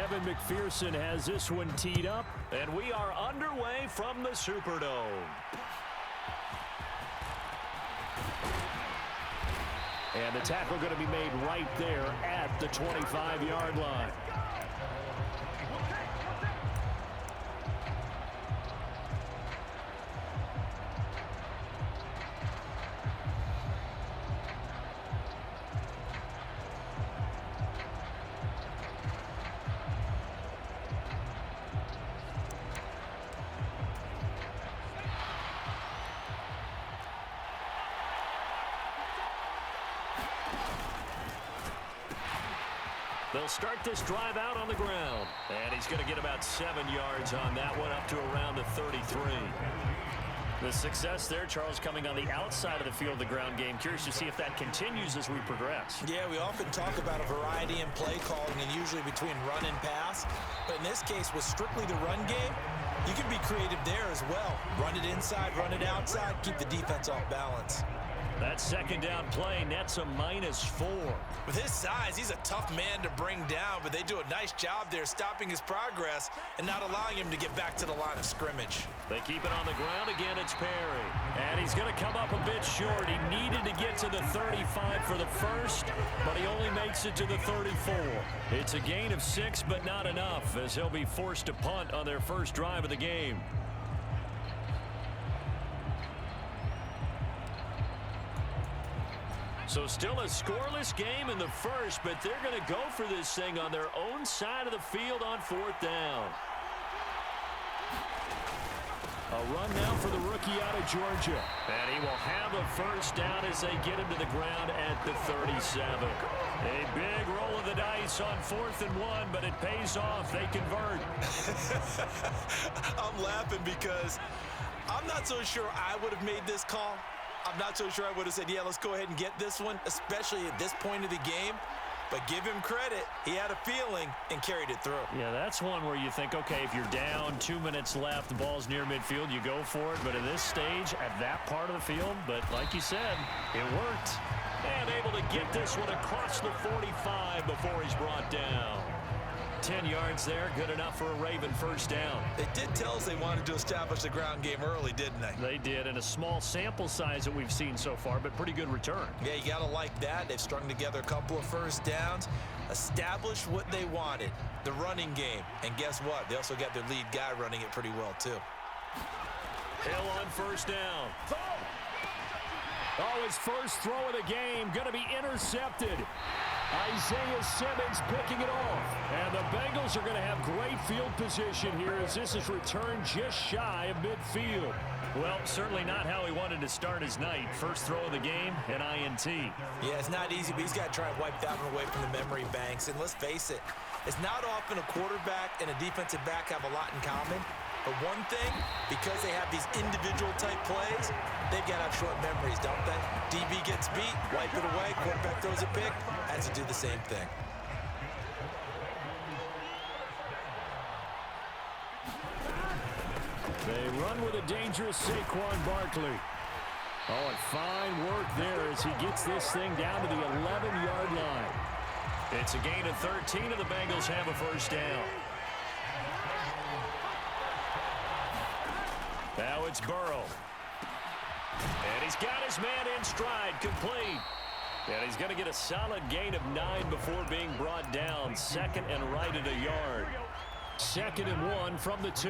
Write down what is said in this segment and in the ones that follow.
Evan McPherson has this one teed up, and we are underway from the Superdome. And the tackle going to be made right there at the 25-yard line. They'll start this drive out on the ground. And he's going to get about 7 yards on that one, up to around the 33. The success there, Charles, coming on the outside of the field of the ground game. Curious to see if that continues as we progress. Yeah, we often talk about a variety in play calling, and usually between run and pass. But in this case, with strictly the run game, you can be creative there as well. Run it inside, run it outside, keep the defense off balance. That second down play nets a -4. With his size, he's a tough man to bring down, but they do a nice job there stopping his progress and not allowing him to get back to the line of scrimmage. They keep it on the ground again. It's Perry. And he's going to come up a bit short. He needed to get to the 35 for the first, but he only makes it to the 34. It's a gain of 6, but not enough, as he'll be forced to punt on their first drive of the game. So still a scoreless game in the first, but they're going to go for this thing on their own side of the field on 4th down. A run now for the rookie out of Georgia. And he will have a first down as they get him to the ground at the 37. A big roll of the dice on 4th and 1, but it pays off. They convert. I'm laughing because I'm not so sure I would have made this call. I'm not so sure I would have said, yeah, let's go ahead and get this one, especially at this point of the game. But give him credit. He had a feeling and carried it through. Yeah, that's one where you think, okay, if you're down, 2 minutes left, the ball's near midfield, you go for it. But at this stage, at that part of the field, but like you said, it worked. And able to get this one across the 45 before he's brought down. 10 yards there, good enough for a Raven first down. They did tell us they wanted to establish the ground game early, didn't they? They did, and a small sample size that we've seen so far, but pretty good return. Yeah, you got to like that. They've strung together a couple of first downs, established what they wanted, the running game. And guess what? They also got their lead guy running it pretty well, too. Hill on first down. Oh, his first throw of the game, going to be intercepted. Isaiah Simmons picking it off. And the Bengals are going to have great field position here as this is returned just shy of midfield. Well, certainly not how he wanted to start his night. First throw of the game, an INT. Yeah, it's not easy, but he's got to try and wipe that one away from the memory banks. And let's face it, it's not often a quarterback and a defensive back have a lot in common. But one thing, because they have these individual type plays, they've got to have short memories, don't they? DB gets beat, wipe it away, quarterback throws a pick, has to do the same thing. They run with a dangerous Saquon Barkley. Oh, and fine work there as he gets this thing down to the 11-yard line. It's a gain of 13, and the Bengals have a first down. Now it's Burrow. And he's got his man in stride, complete. And he's going to get a solid gain of 9 before being brought down. Second and right at a yard. 2nd and 1 from the 2.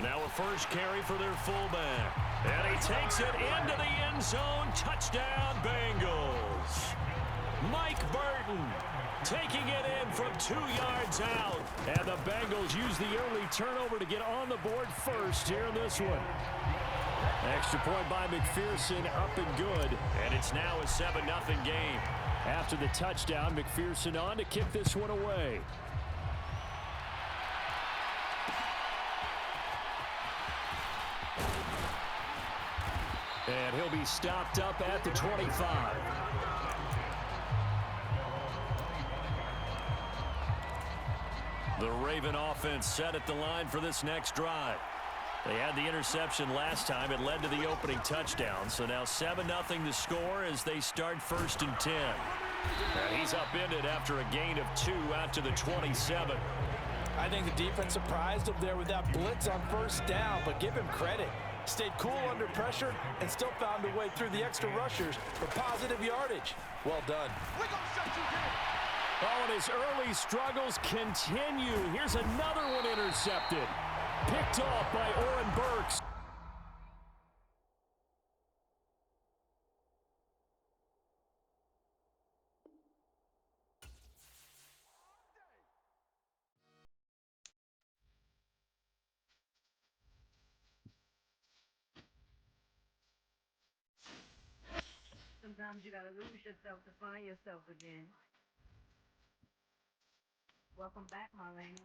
Now a first carry for their fullback. And he takes it into the end zone. Touchdown, Bengals. Mike Burton taking it in from 2 yards out. And the Bengals use the early turnover to get on the board first here in this one. Extra point by McPherson, up and good. And it's now a 7-0 game. After the touchdown, McPherson on to kick this one away. And he'll be stopped up at the 25. The Raven offense set at the line for this next drive. They had the interception last time. It led to the opening touchdown. So now 7-0 to score as they start 1st and 10. And he's upended after a gain of 2 out to the 27. I think the defense surprised him there with that blitz on first down, but give him credit. Stayed cool under pressure and still found a way through the extra rushers for positive yardage. Well done. Oh, and his early struggles continue. Here's another one intercepted. Picked off by Oren Burks. Sometimes you gotta lose yourself to find yourself again. Welcome back, Marlene.